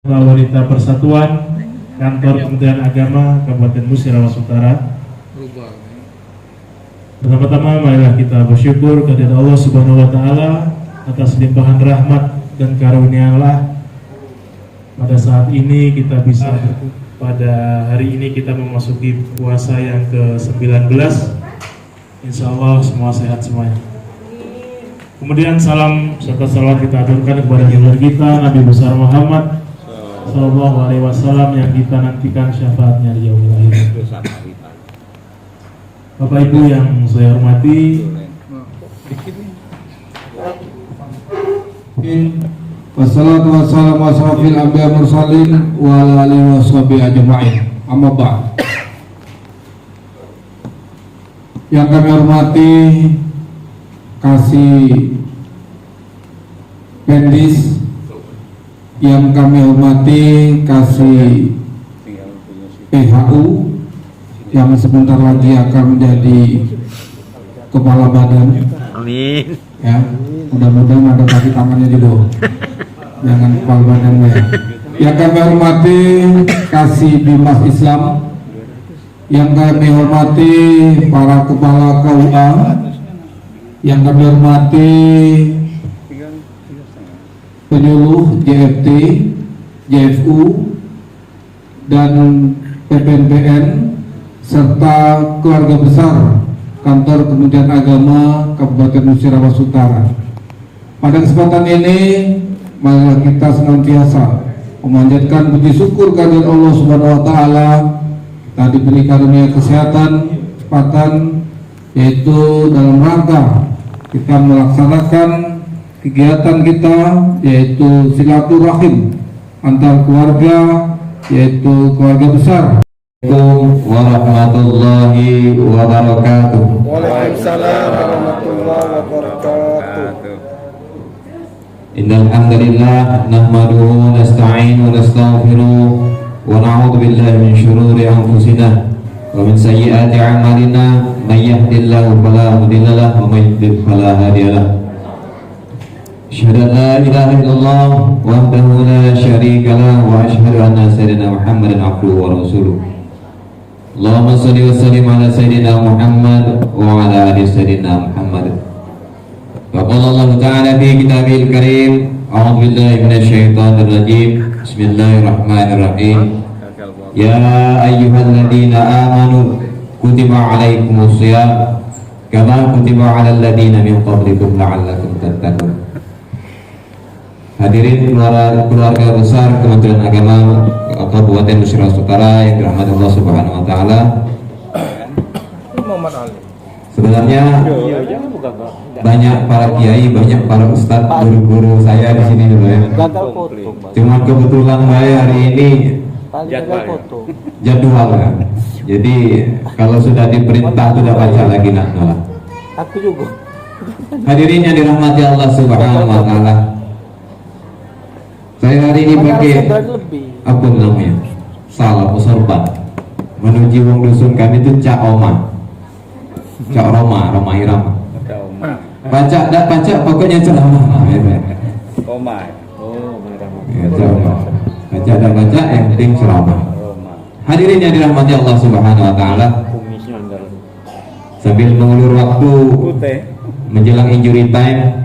Wanita Persatuan Kantor Kementerian Agama Kabupaten Musirawas Utara. Pertama-tama marilah kita bersyukur kepada Allah Subhanahu wa taala atas limpahan rahmat dan karunia Allah. Pada saat ini kita bisa pada hari ini kita memasuki puasa yang ke-19. Insya Allah semua sehat semuanya. Kemudian salam serta salawat kita aturkan kepada junjungan kita Nabi besar Muhammad Sallallahu Alaihi Wasallam yang kita nantikan syafaatnya di yaumil akhir. Bapak Ibu yang saya hormati, wassalatu wassalamu ala asyrofil anbiya mursalin wa ala alihi washabihi ajma'in. Amma ba'd. Yang kami hormati Kasih Pendis, yang kami hormati Kasih PHU yang sebentar lagi akan menjadi kepala badan. Amin. Ya, mudah-mudahan ada kaki tangannya juga. Jangan kepala badan ya. Yang kami hormati Kasih Bimas Islam, yang kami hormati para kepala KUA, yang kami hormati penyuluh JFT, JFU, dan PPNPN, serta keluarga besar Kantor Kementerian Agama Kabupaten Musirawas Utara. Pada kesempatan ini, marilah kita senantiasa memanjatkan puji syukur kehadirat Allah Subhanahu wa taala. Kita diberi karunia kesehatan, kecepatan, yaitu dalam rangka kita melaksanakan kegiatan kita, yaitu silaturahim antar keluarga, yaitu keluarga besar. Assalamualaikum warahmatullahi wabarakatuh. Waalaikumsalam warahmatullahi wabarakatuh. Innal hamdalillah nahmaduhu wa nasta'inu wa nastaghfiruh wa na'udzu billahi min shururi anfusina wa min sayyiati a'malina may yahdihillahu fala mudilla lahu wa may yudlil fala hadiya lahu. Asyhadu an la ilaha illallah wahdahu la syarika lahu wa asyhadu anna sayyidina Muhammadan abduhu wa rasuluh. Allahumma shalli wa sallim ala sayyidina Muhammad wa ala ali sayyidina Muhammad. Wa qala Allah ta'ala fi kitabil karim, a'udzu billahi minasy syaithanir rajim. Bismillahirrahmanirrahim. Ya ayyuhalladzina amanu kutiba alaikumus shiyam kama kutiba alal ladzina min qablikum la'allakum tattaqun. Hadirin keluarga besar Kementerian Agama Kabupaten Musirawas Utara yang dirahmati Allah Subhanahu wa taala. Sebenarnya banyak para kiai, banyak para ustadz, guru-guru saya di sini dulu ya. Cuma kebetulan saya hari ini jadwal kan. Jadi kalau sudah diperintah sudah baca lagi nak nolak. Aku juga. Hadirin yang dirahmati Allah Subhanahu wa taala. Saya hari ini pakai apa namanya? Salah sorban. Menuju wong dusun kami itu Cak Oma. Cak Roma, Roma Irama. Baca dak baca pokoknya ceramah. Oma. Oh, Ya, ceramah. Baca dak baca yang penting ceramah. Hadirin yang dirahmati Allah Subhanahu wa taala. Sambil mengulur waktu menjelang injury time,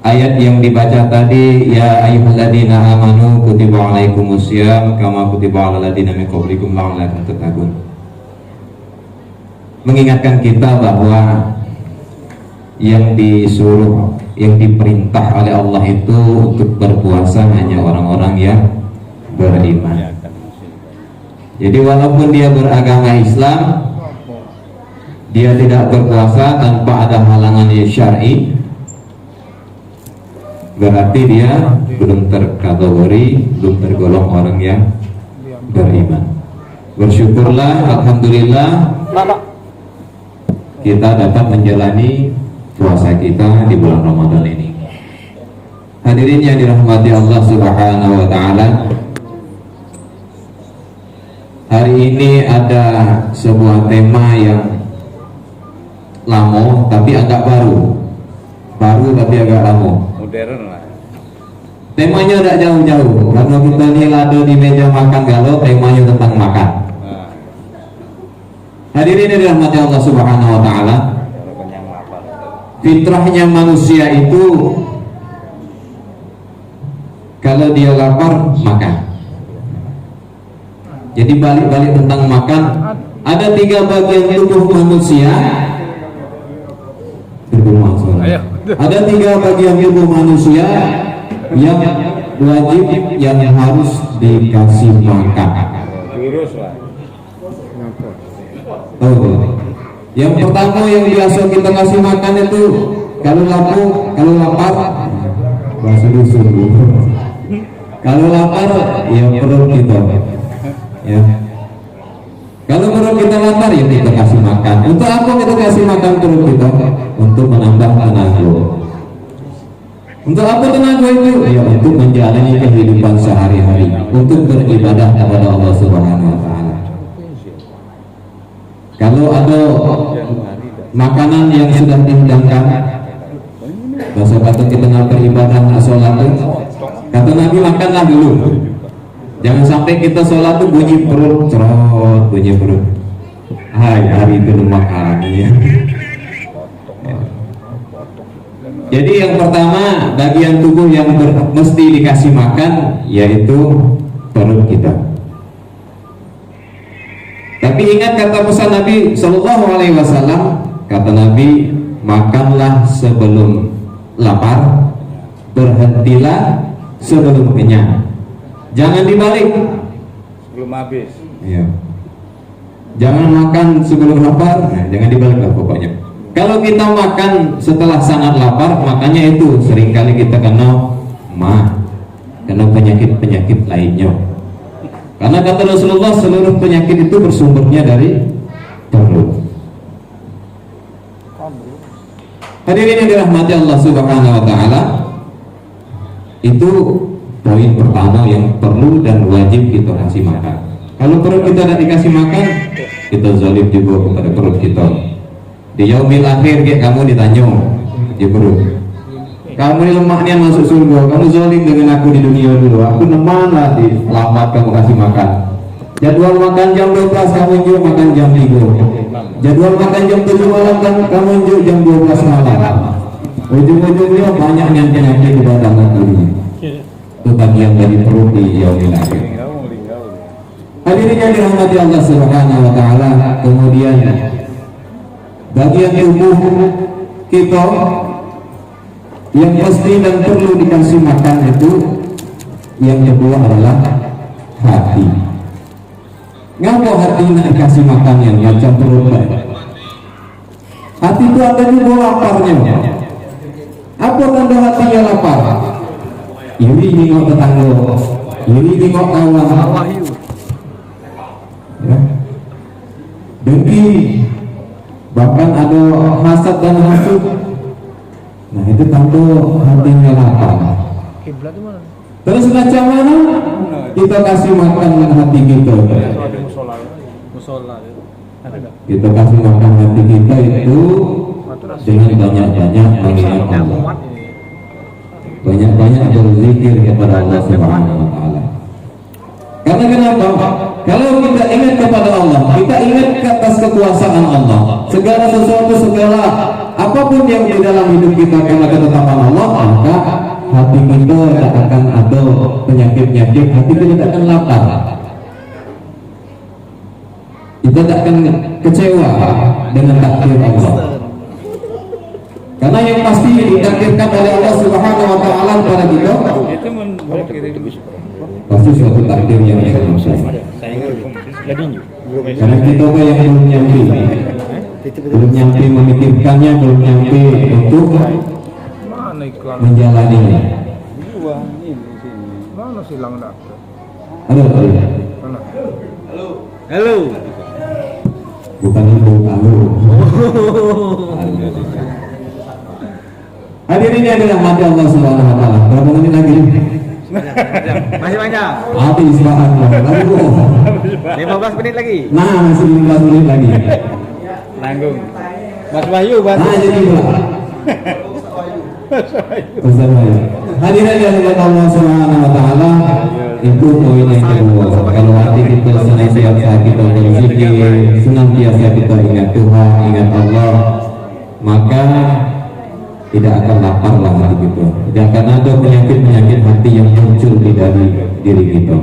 ayat yang dibaca tadi, ya ayyuhalladzina amanu kutiba alaikumus syiyam kama kutiba alal ladzina min qablikum la'allakum tattaqun. Mengingatkan kita bahwa yang disuruh, yang diperintah oleh Allah itu untuk berpuasa hanya orang-orang yang beriman. Jadi walaupun dia beragama Islam, dia tidak berpuasa tanpa ada halangan syar'i, berarti dia belum terkategori, belum tergolong orang yang beriman. Bersyukurlah, alhamdulillah, kita dapat menjalani puasa kita di bulan Ramadan ini. Hadirin yang dirahmati Allah Subhanahu wa taala, hari ini ada sebuah tema yang lama tapi agak baru tapi agak lama. Modern lah. Temanya tidak jauh-jauh. Karena kita ini ada di meja makan galau, temanya tentang makan. Nah, Hadirin yang dirahmati Allah Subhanahu wa taala, kalau kenyang lapar. fitrahnya manusia itu kalau dia lapar makan. Jadi balik-balik tentang makan, ada 3 bagian tubuh manusia. Ada 3 bagian tubuh manusia yang wajib yang harus dikasih makan. Jurus lah. Oh. Yang pertama yang biasa kita kasih makan itu kalau lapar bahasa dusun. Kalau lapar ya perut kita. Ya. Kalau perut kita lapar ya kita kasih makan. Untuk apa kita kasih makan perut kita? Untuk menambah tenaga. Untuk apa tenaga itu? Ya untuk menjalani kehidupan sehari-hari, untuk beribadah kepada Allah Subhanahu wa taala. Kalau ada makanan yang sudah dihidangkan, bahasa kata kita nak beribadah sholat, kata Nabi makanlah dulu. Jangan sampai kita sholat tuh bunyi perut, cerot, bunyi perut. Hai, hari itu makan ya. Jadi yang pertama bagian tubuh yang mesti dikasih makan yaitu perut kita. Tapi ingat kata pesan Nabi Shallallahu Alaihi Wasallam, kata Nabi, makanlah sebelum lapar, berhentilah sebelum kenyang. Jangan dibalik. Belum habis. Ya. Jangan makan sebelum lapar, nah, jangan dibalik lah pokoknya. Kalau kita makan setelah sangat lapar, makanya itu seringkali kita kena penyakit-penyakit lainnya. Karena kata Rasulullah seluruh penyakit itu bersumbernya dari perut. Hadirin yang dirahmati Allah Subhanahu wa taala, itu poin pertama yang perlu dan wajib kita kasih makan. Kalau perut kita tidak dikasih makan, kita zalim juga kepada perut kita. Di yaumil akhir kamu ditanya di perut, kamu ini lemahnya masuk surga, kamu zalim dengan aku di dunia dulu, aku nemana di lambat kamu kasih makan. Jadwal makan jam 12 kamu juga makan jam 3. Jadwal makan jam 7 malam kamu juga jam 12 malam. Ujung-ujungnya banyak yang penyakit di badan ini. Itu bagian dari perut di yaumil akhir. Hadirin yang dirahmati Allah Subhanahu wa taala, kemudian bagian tubuh kita yang mesti dan perlu dikasih makan itu yang kedua adalah hati. Ngapa hati nak dikasih makan yang macam perut? Hati itu ada juga laparnya. Apa tanda hatinya lapar? Iri nengok tetangga, iri nengok kawan, ya. Dengki, bahkan ada hasad dan hasud. Nah itu tanda hatinya lapar. Terus macam mana kita kasih makan hati kita? Kita kasih makan hati kita itu dengan banyak-banyak mengingat Allah, banyak-banyak berzikir kepada Allah Subhanahu wa taala. Karena kenapa? Kalau kita ingat kepada Allah, kita ingat ke atas kekuasaan Allah, segala sesuatu, segala apapun yang di dalam hidup kita karena ketetapan Allah, maka hati kita tidak akan ada penyakit-penyakit, hati kita tidak akan lapar, kita tidak akan kecewa dengan takdir Allah. Karena yang pasti ditakdirkan oleh Allah Subhanahu wa taala kepada kita pasti suatu takdir yang selesai. Karena kita yang belum nyampe memikirkannya, belum nyampe untuk menjalaninya. Mana silang dak? Halo. Halo. Bukan itu, halo. Hadirin yang dirahmati Allah Subhanahu wa taala. Berapa menit lagi? Masih banyak. Habis bahan lalu. 15 menit lagi. Nah, masih 15 menit lagi. Nanggung. Mas Wahyu bantu. Nah, jadi Ustaz Wahyu. Hadirin yang dimuliakan Allah Subhanahu wa taala, itu poin yang kedua. Kalau hati kita senantiasa kita berzikir, senantiasa kita ingat Tuhan, ingat Allah, maka tidak akan lapar lah hati kita. Tidak akan ada penyakit-penyakit hati yang muncul di dari diri kita.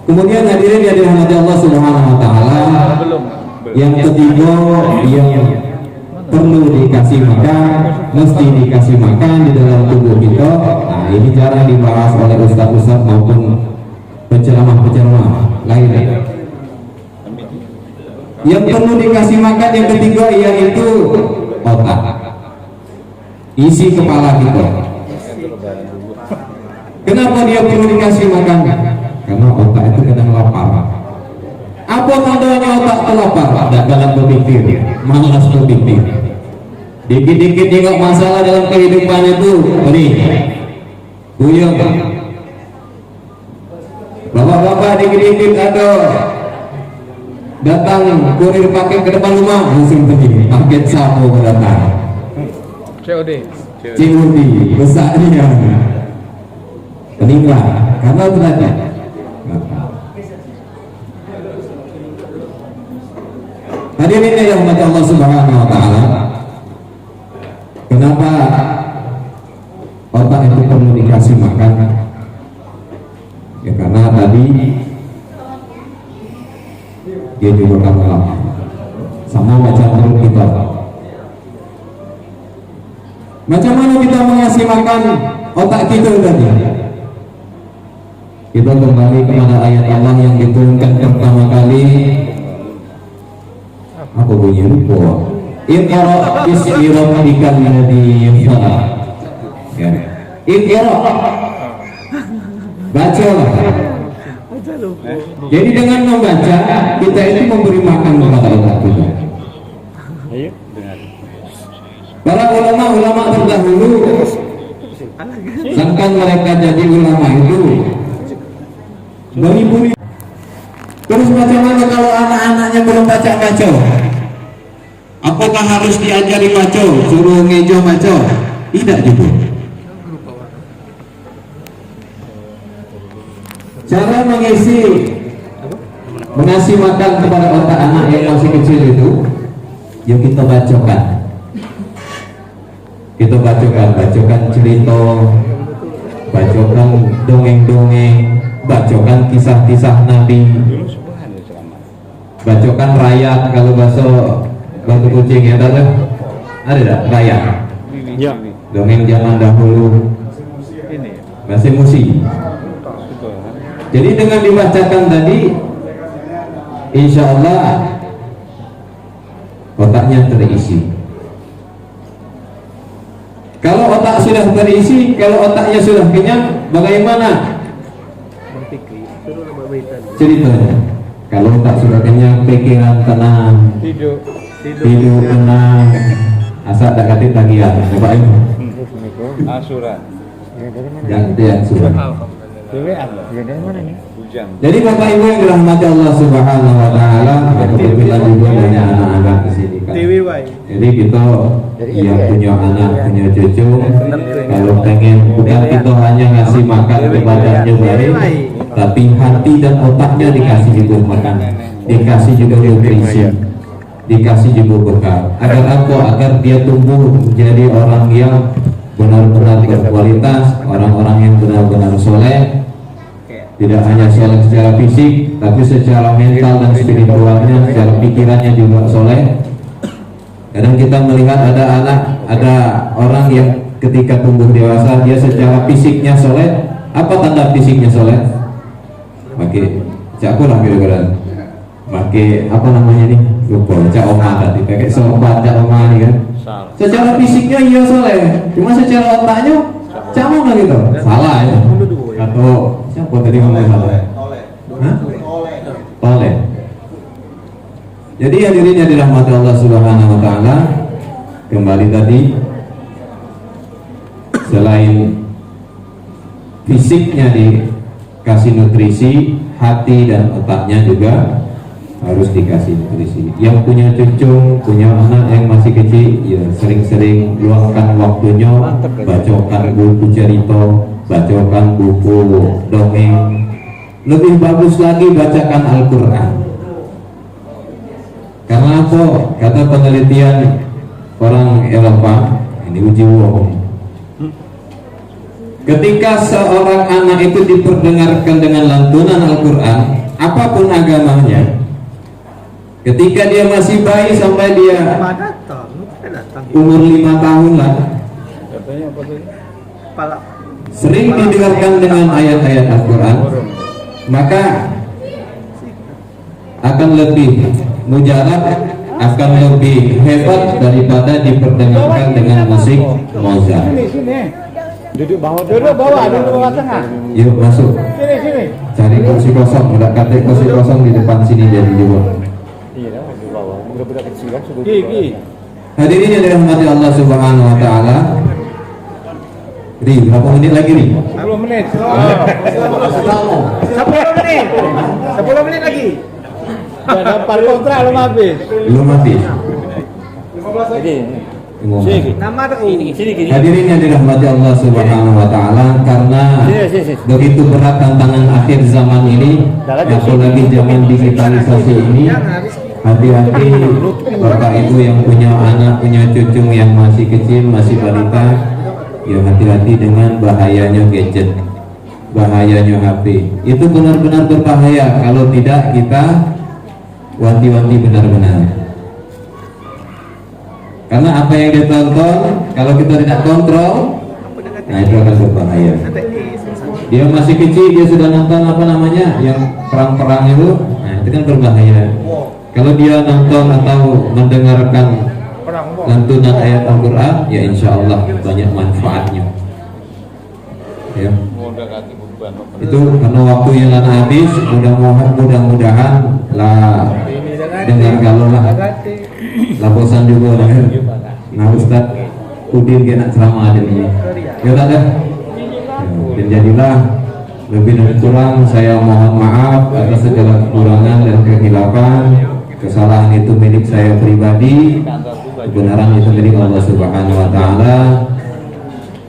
Kemudian hadirin yang dirahmati Allah Subhanahu wa taala, yang ketiga yang perlu dikasih makan, mesti dikasih makan di dalam tubuh kita. Nah, ini jarang dibahas oleh ustaz-ustaz maupun penceramah-penceramah lainnya. Yang perlu dikasih makan yang ketiga yaitu otak, isi kepala kita. Kenapa dia perlu dikasih makan? Karena otak itu kadang lapar. Apa tandanya otak itu lapar? Tidak dalam berpikir, malas berpikir. Dikit-dikit tengok masalah dalam kehidupan itu, ini puyeng. Bapak-bapak dikit-dikit ada datang kurir paket ke depan rumah, langsung pergi. Paket sapu datang. COD. COD besar dia. Peninggal karena berada. Hadirin yang dirahmati Allah Subhanahu wa taala, kenapa otak itu perlu dikasih makan? Ya karena tadi dia juga kan lapar, sama macam perut kita. Macam mana kita mengasih makan otak kita tadi? Kita kembali kepada ayat Allah yang diturunkan pertama kali. Apa bunyi lupa? Iqra bismi rabbikal ladzi khalaq. Ya. Iqra. Bacalah. Jadi dengan membaca kita itu memberi makan kepada otak kita. Ayo dengar. Para ulama terdahulu, sedangkan mereka jadi ulama itu beribu. Terus bagaimana kalau anak-anaknya belum baca-baca? Apakah harus diajari baca, suruh ngejo baca? Tidak juga. Cara mengasih makan kepada otak anak yang masih kecil itu, yuk kita bacakan. Kita bacakan cerita, bacakan dongeng-dongeng, bacakan kisah-kisah Nabi, bacakan rakyat. Kalau bahasa batu kucing ya ada tak rakyat? Ya. Dongeng zaman dahulu, bahasa musi. Jadi dengan dibacakan tadi, insya Allah otaknya terisi. Kalau otak sudah terisi, kalau otaknya sudah kenyang, bagaimana ceritanya? Kalau otak sudah kenyang, pikiran tenang, tidur tenang, asal tak katit tagihan. Coba ini. Asuran. Gantian surat. Bujang. Jadi Bapak Ibu yang dirahmati Allah Subhanahu wa taala, kebetulan juga banyak anak-anak di sini kan. Jadi kita yang punya anak, punya cucu, kalau pengen bukan kita hanya ngasih makan kepadanya baik, tapi hati dan otaknya dikasih juga makan, dikasih juga nutrisi, dikasih juga bekal. Agar apa? Agar dia tumbuh menjadi orang yang benar-benar berkualitas, orang-orang yang benar-benar soleh. Tidak hanya soleh secara fisik, tapi secara mental dan spiritualnya, secara pikirannya juga soleh. Kadang kita melihat ada orang yang ketika tumbuh dewasa, dia secara fisiknya soleh. Apa tanda fisiknya soleh? Pakai cakur lah kira-kira. Pakai apa namanya nih? Lupa. Cak oma tadi. Pakai sobat cak oma nih kan. Secara fisiknya iya soleh, cuma secara otaknya cak mana gitu? Salah ya. Atau siapa tadi ngomong salah? Toleh. Jadi hadirin yang dirahmati Allah Subhanahu wa taala, kembali tadi selain fisiknya dikasih nutrisi, hati dan otaknya juga harus dikasih nutrisi. Yang punya cucu, punya anak yang masih kecil, ya sering-sering luangkan waktunya, bacakan buku cerita, bacakan buku dongeng. Lebih bagus lagi bacakan Al-Quran. Karena apa? Kata penelitian orang Eropa, ini uji wong. Ketika seorang anak itu diperdengarkan dengan lantunan Al-Quran, apapun agamanya, ketika dia masih bayi sampai dia umur 5 tahun lah, sering didengarkan dengan ayat-ayat Al-Quran, maka akan lebih mujarab, akan lebih hebat daripada diperdengarkan dengan musik Mozart. Duduk bawah tengah. Yuk masuk, Sini. cari kursi kosong, udah kata kursi kosong di depan sini jadi juga. Iya, di bawah. Budak-budak kecil kan sudah. Hadirin yang dirahmati Allah Subhanahu wa taala. Ri, berapa menit lagi nih? 10 menit. 10 menit lagi. Udah dapat kontrak belum habis. Belum habis. Ini. Ngomong. Nama tuh. Sini. Hadirin yang dirahmati Allah Subhanahu wa taala, karena Sini. begitu berat tantangan akhir zaman ini, apalagi zaman digitalisasi ini, hati-hati Bapak Ibu yang punya anak, punya cucu yang masih kecil, masih balita, ya hati-hati dengan bahayanya gadget, bahayanya HP. Itu benar-benar berbahaya kalau tidak kita wanti-wanti benar-benar. Karena apa yang dia tonton, kalau kita tidak kontrol, nah itu akan berbahaya. Dia masih kecil, dia sudah nonton apa namanya, yang perang-perang itu, nah itu kan berbahaya. Kalau dia nonton atau mendengarkan lantunan ayat Al-Quran, ya insya Allah banyak manfaatnya. Ya. Itu karena waktu yang lana habis, mudah-mudahan lah dengar kalau lah bosan juga lah. Nah Ustaz Udin kena ceramah ada nih. Ya tak ada. Dan jadilah lebih dan kurang saya mohon maaf atas segala kekurangan dan kehilafan. Kesalahan itu milik saya pribadi, kebenaran itu milik Allah Subhanahu wa taala.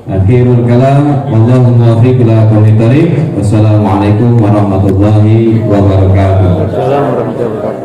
Akhirul kalam, wallahu muwaffiq ila aqwamit thariq. Wassalamualaikum warahmatullahi wabarakatuh. Assalamualaikum warahmatullahi wabarakatuh.